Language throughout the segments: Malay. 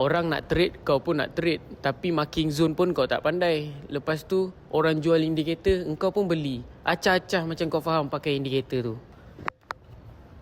Orang nak trade, kau pun nak trade. Tapi marking zone pun kau tak pandai. Lepas tu, orang jual indikator, engkau pun beli. Acah-acah macam kau faham pakai indikator tu.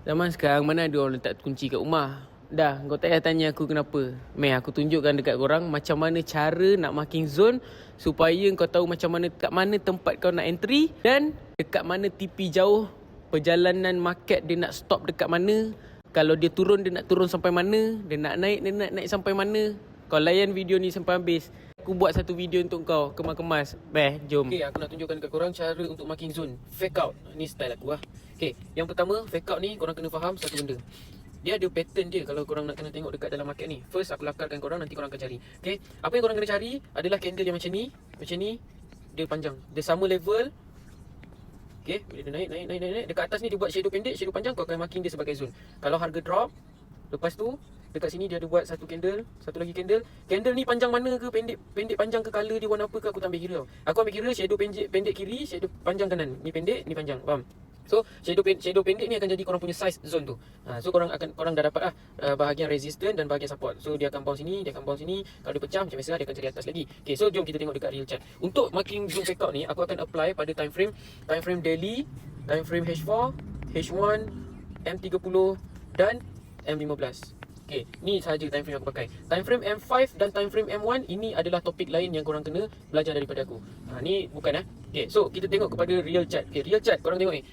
Zaman sekarang, mana ada orang letak kunci kat rumah? Dah, kau tak payah tanya aku kenapa. Meh, aku tunjukkan dekat korang macam mana cara nak marking zone supaya kau tahu macam mana, kat mana tempat kau nak entry dan dekat mana tepi jauh perjalanan market dia nak stop dekat mana. Kalau dia turun, dia nak turun sampai mana. Dia nak naik sampai mana. Kau layan video ni sampai habis. Aku buat satu video untuk kau, kemas-kemas. Jom. Okay, aku nak tunjukkan kat korang cara untuk marking zone. Fake out. Ni style aku lah. Okay, yang pertama, fake out ni korang kena faham satu benda. Dia ada pattern dia kalau korang nak kena tengok dekat dalam market ni. First, aku lakarkan korang, nanti korang akan cari. Okay, apa yang korang kena cari adalah candle yang macam ni. Macam ni, dia panjang. Dia sama level. Okay, bila dia naik. Dekat atas ni dia buat shadow pendek, shadow panjang, kau akan marking dia sebagai zone. Kalau harga drop, lepas tu dekat sini dia ada buat satu candle, satu lagi candle. Candle ni panjang mana ke, pendek panjang ke, color dia warna apa ke, aku tak ambil kira tau. Aku ambil kira shadow pendek kiri, shadow panjang kanan. Ni pendek, ni panjang, faham? So shadow pendek ni akan jadi korang punya size zone tu. So korang dah dapat lah bahagian resistance dan bahagian support. So dia akan bounce sini, dia akan bounce sini. Kalau dia pecah macam biasa, dia akan cari atas lagi. Okay, so jom kita tengok dekat real chart. Untuk marking zone fake out ni, aku akan apply pada time frame daily, time frame H4, H1, M30 dan M15. Okay, ni sahaja time frame aku pakai. Time frame M5 dan time frame M1, ini adalah topik lain yang korang kena belajar daripada aku. Ni bukan Okay, so kita tengok kepada real chart. Okay, real chart korang tengok ni.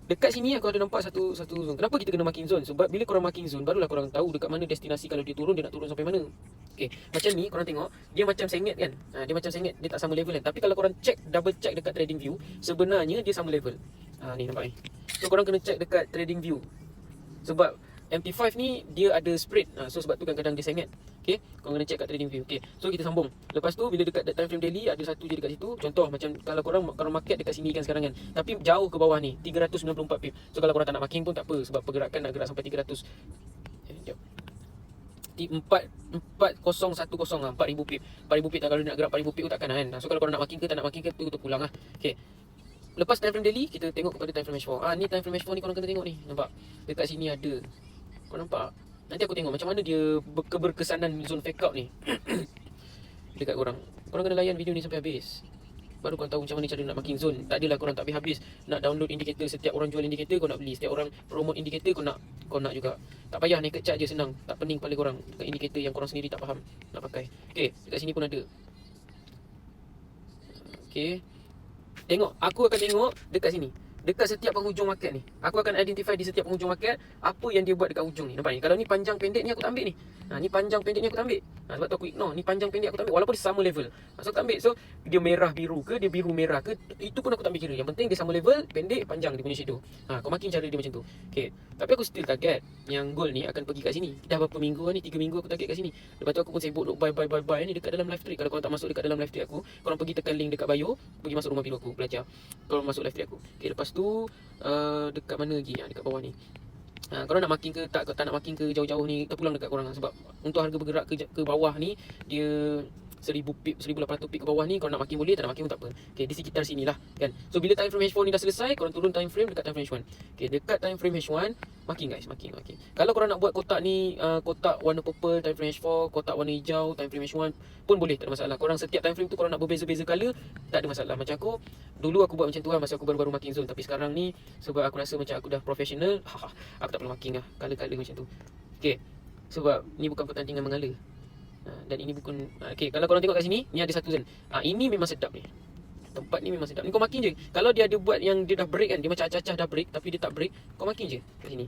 Dekat sini aku ada nampak satu zone. Kenapa kita kena marking zone? Sebab bila korang marking zone, barulah korang tahu dekat mana destinasi. Kalau dia turun, dia nak turun sampai mana. Okay, macam ni korang tengok, dia macam sengit kan. Dia macam sengit, dia tak sama level kan. Tapi kalau korang double check dekat trading view, sebenarnya dia sama level. Ni nampak ni. So korang kena check dekat trading view. Sebab MT5 ni dia ada spread. So sebab tu kadang-kadang dia sengit. Okay, korang kena check kat trading view. Okay, so kita sambung. Lepas tu bila dekat time frame daily, ada satu je dekat situ. Contoh macam kalau korang market dekat sini kan sekarang kan, tapi jauh ke bawah ni 394 pip. So kalau korang tak nak marking pun tak apa, sebab pergerakan nak gerak sampai 300. Sekejap, 4010 lah, 4000 pip. 4000 pip tak, kalau nak gerak 4000 pip tu takkan kan. So kalau korang nak marking ke tak nak marking ke, tu pulang lah. Okay, lepas time frame daily, kita tengok kepada time frame H4. Ni time frame H4 ni korang kena tengok ni. Nampak? Dekat sini ada. Kau nampak? Nanti aku tengok macam mana dia keberkesanan zone fake out ni dekat korang. Korang kena layan video ni sampai habis, baru korang tahu macam mana cara nak marking zone. Tak adalah korang tak habis-habis nak download indikator. Setiap orang jual indikator kau nak beli, setiap orang promote indikator kau nak juga. Tak payah, naked chart je, senang. Tak pening kepala korang dekat indikator yang korang sendiri tak faham nak pakai. Okay, dekat sini pun ada. Okay, tengok, aku akan tengok dekat sini. Dekat setiap penghujung market ni, aku akan identify di setiap penghujung market apa yang dia buat dekat hujung ni. Nampak ni? Kalau ni panjang pendek ni aku tak ambil ni. Ni panjang pendek ni aku tak ambil. Sebab tu aku ignore. Ni panjang pendek aku tak ambil, walaupun dia sama level. So aku tak ambil. So dia merah biru ke, dia biru merah ke, itu pun aku tak ambil kira. Yang penting dia sama level, pendek, panjang dia punya shadow. Kau marking cara dia macam tu. Okay, tapi aku still target yang gold ni akan pergi kat sini. Dah berapa minggu ni, 3 minggu aku target kat sini. Lepas tu aku pun sibuk duk buy ni dekat dalam live trade. Kalau korang tak masuk dekat dalam live trade aku, korang pergi tekan link dekat bio, pergi masuk rumah biru aku belajar. Korang masuk live trade aku. Okay, lepas tu dekat mana lagi? Dekat bawah ni. Korang nak marking ke tak nak marking ke jauh-jauh ni, terpulang dekat korang. Sebab untuk harga bergerak ke bawah ni, dia 1000 pip, 1800 pip ke bawah ni, korang nak marking boleh, tak nak marking pun tak apa. Okay, di sekitar sini lah kan. So bila time frame H4 ni dah selesai, korang turun time frame dekat time frame H1. Okay, dekat time frame H1, marking guys, marking. Kalau korang nak buat kotak ni, kotak warna purple time frame H4, kotak warna hijau time frame H1 pun boleh, tak ada masalah. Korang setiap time frame tu korang nak berbeza-beza color, tak ada masalah. Macam aku, dulu aku buat macam tu lah masa aku baru-baru marking zone. Tapi sekarang ni, sebab aku rasa macam aku dah professional, aku tak perlu marking lah color-color macam tu. Okay, sebab ni bukan pertandingan mengala. Dan ini bukan. Okay, kalau korang tengok kat sini, ni ada satu zone. Ini memang sedap ni. Tempat ni memang sedap. Ni kau marking je. Kalau dia ada buat yang dia dah break kan, dia macam acah-acah dah break tapi dia tak break, kau marking je kat sini.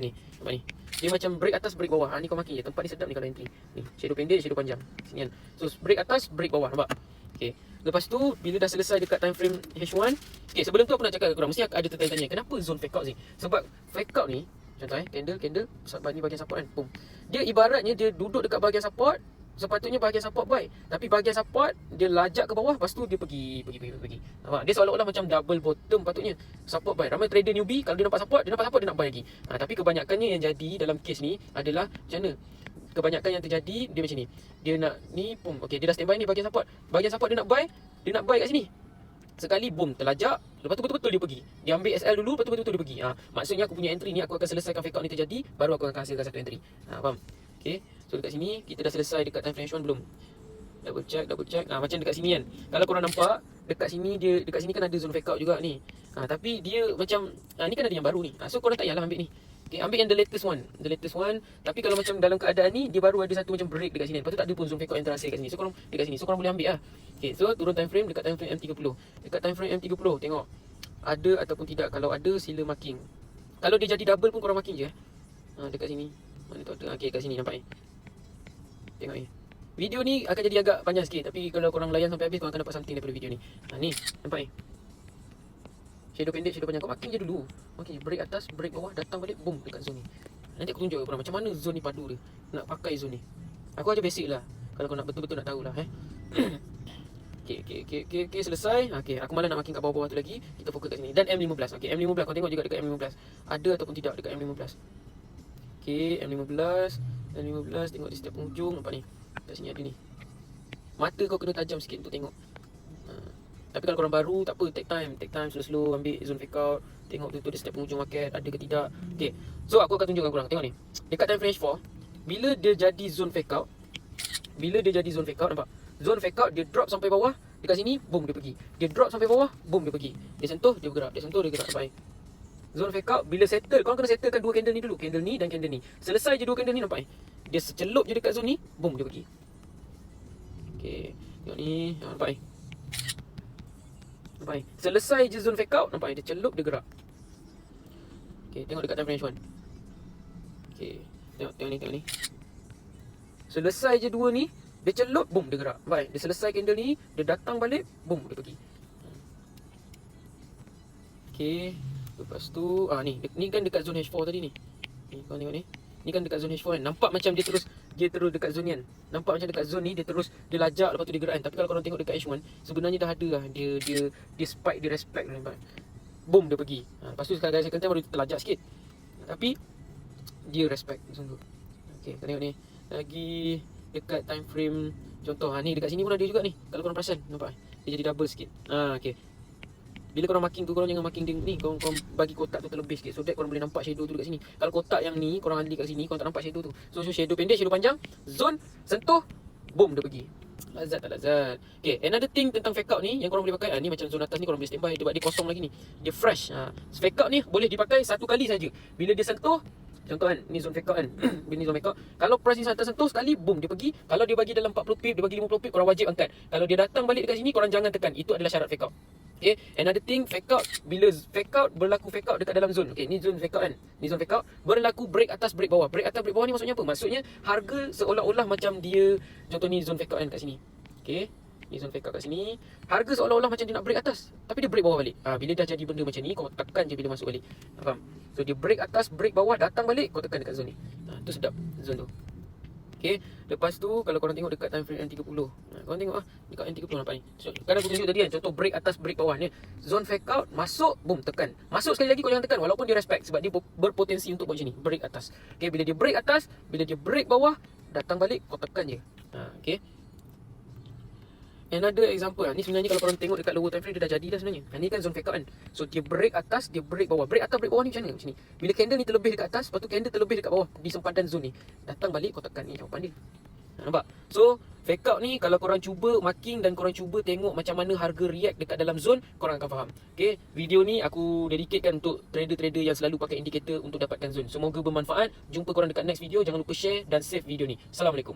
Ni, nampak ni. Dia macam break atas, break bawah. Ni kau marking je. Tempat ni sedap ni kalau entry. Ni, shadow pendek, shadow panjang. Sini kan. So break atas, break bawah, nampak? Okay, lepas tu bila dah selesai dekat time frame H1, okay, sebelum tu aku nak cakap ke korang, mesti ada tertanya-tanya, kenapa zone fake out ni? Sebab fake out ni, contoh candle, ni bahagian support kan, boom. Dia ibaratnya dia duduk dekat bahagian support, sepatutnya bahagian support buy, tapi bahagian support dia lajak ke bawah, lepas tu dia pergi. Nampak? Dia seolah-olah macam double bottom patutnya. Support buy. Ramai trader newbie kalau dia nampak support, dia nak buy lagi. Tapi kebanyakannya yang jadi dalam case ni adalah macam mana? Kebanyakan yang terjadi dia macam ni. Dia nak ni, boom. Okey, dia dah standby ni bahagian support. Bahagian support dia nak buy kat sini. Sekali boom terlajak, lepas tu betul-betul dia pergi. Dia ambil SL dulu, lepas tu betul-betul dia pergi. Maksudnya aku punya entry ni aku akan selesaikan fake out ni terjadi, baru aku akan hasilkan satu entry. Faham? Okey. So dekat sini kita dah selesai dekat time frame H1 belum? Double check. Macam dekat sini kan. Kalau korang nampak dekat sini kan ada zone fake out juga ni. Tapi dia macam ni kan ada yang baru ni. So korang tak payahlah ambil ni. Okay, ambil yang the latest one. Tapi kalau macam dalam keadaan ni, dia baru ada satu macam break dekat sini. Lepas tu tak ada pun zone fake out yang terhasil kat sini. So korang dekat sini. So korang boleh ambil lah. Okay, so turun time frame dekat time frame M30. Dekat time frame M30 tengok ada ataupun tidak. Kalau ada sila marking. Kalau dia jadi double pun korang marking je. Dekat sini. Mana tu ada. Okay, kat sini nampak ni. Tengok ni. Video ni akan jadi agak panjang sikit, tapi kalau korang layan sampai habis, korang akan dapat something daripada video ni. Ni, nampak ni. Shadow pendek, shadow panjang. Kau marking je dulu. Okay, break atas, break bawah, datang balik, boom, dekat zone ni. Nanti aku tunjuk korang macam mana zone ni padu dia. Nak pakai zone ni. Aku aja basic lah. Kalau kau nak betul-betul nak tahulah Okay, selesai. Okay, aku malah nak marking kat bawah-bawah tu lagi. Kita fokus kat sini. Dan M15. Okay, M15. Kau tengok juga dekat M15. Ada ataupun tidak dekat M15. Okay, M15. Tengok di setiap penghujung. Nampak ni. Kat sini ada ni. Mata kau kena tajam sikit untuk tengok. Tapi kalau korang baru, tak apa, take time, slow-slow, ambil zone fake out. Tengok tu di setiap penghujung market, ada ke tidak. Okay, so aku akan tunjukkan korang. Tengok ni, dekat time frame H4, bila dia jadi zone fake out, nampak? Zone fake out, dia drop sampai bawah. Dekat sini, boom, dia pergi. Dia drop sampai bawah, boom, dia pergi. Dia sentuh, dia bergerak. Sampai zone fake out, bila settle, korang kena settlekan dua candle ni dulu. Candle ni dan candle ni. Selesai je dua candle ni, nampak ni? Dia celup je dekat zone ni, boom, dia pergi. Okay, tengok ni, nampak ni? Nampak ni? Selesai je zone fake out, nampak ni? Dia celup, dia gerak. Okay, tengok dekat time frame H1. Okay, tengok ni. Selesai je dua ni, dia celup, boom, dia gerak. Nampak ni? Dia selesai candle ni, dia datang balik, boom, dia pergi. Okay, lepas tu, ni kan dekat zone H4 tadi ni. Ni, korang tengok ni. Ni kan dekat zone H4 kan. Nampak macam dia terus dekat zone ni kan. Nampak macam dekat zone ni dia lajak, lepas tu dia gerak kan. Tapi kalau korang tengok dekat H1, sebenarnya dah ada lah. Dia spike, dia respect nampak. Boom, dia pergi. Lepas tu sekali second time baru terlajak sikit. Tapi dia respect zone tu. Okay, kita tengok ni. Lagi dekat time frame contoh. Ni dekat sini pun ada juga ni. Kalau korang perasan, nampak? Dia jadi double sikit. Okay. Bila korang marking tu, korang jangan marking ni. Korang bagi kotak tu terlebih sikit. So that korang boleh nampak shadow tu dekat sini. Kalau kotak yang ni, korang ambil kat sini, korang tak nampak shadow tu. So shadow pendek, shadow panjang, zone, sentuh, boom, dia pergi. Lazat tak lazat. Okay, another thing tentang fake out ni yang korang boleh pakai. Ni macam zone atas ni korang boleh standby. Dia kosong lagi ni. Dia fresh. Fake out ni boleh dipakai satu kali saja. Bila dia sentuh, contoh kan, ni zone fake out kan. Bila ni zone fake out, kalau price ni tersentuh sekali, boom, dia pergi. Kalau dia bagi dalam 40 pip, dia bagi 50 pip, korang wajib angkat. Kalau dia datang balik dekat sini, korang jangan tekan. Itu adalah syarat fake out. Okay, another thing, fake out, bila fake out, berlaku fake out dekat dalam zone. Okay, ni zone fake out kan. Ni zone fake out, berlaku break atas, break bawah. Break atas, break bawah ni maksudnya apa? Maksudnya harga seolah-olah macam dia, contoh ni zone fake out kan kat sini. Okay, ni zone fake out kat sini. Harga seolah-olah macam dia nak break atas, tapi dia break bawah balik. Bila dah jadi benda macam ni, kau tekan je bila masuk balik. Faham? So dia break atas, break bawah, datang balik, kau tekan dekat zone ni. Tu sedap zone tu. Okay, lepas tu kalau korang tengok dekat time frame M30, korang tengok dekat M30 nampak ni. So, kan aku tunjuk tadi kan, contoh break atas, break bawah ni. Zone fake out, masuk, boom, tekan. Masuk sekali lagi kau jangan tekan walaupun dia respect, sebab dia berpotensi untuk buat macam ni, break atas. Okay, bila dia break atas, bila dia break bawah, datang balik, kau tekan je. Okay. Another example ni sebenarnya kalau korang tengok dekat lower time frame dia dah jadi dah sebenarnya. Ni kan zone fake out kan. So dia break atas, dia break bawah. Break atas, break bawah ni macam mana? Macam ni. Bila candle ni terlebih dekat atas, lepas tu candle terlebih dekat bawah di sempadan zone ni. Datang balik kau tekan ni jawapan dia. Nampak? So fake out ni kalau korang cuba marking dan korang cuba tengok macam mana harga react dekat dalam zone, korang akan faham. Okay, video ni aku dedicatekan untuk trader-trader yang selalu pakai indikator untuk dapatkan zone. Semoga bermanfaat. Jumpa korang dekat next video. Jangan lupa share dan save video ni. Assalamualaikum.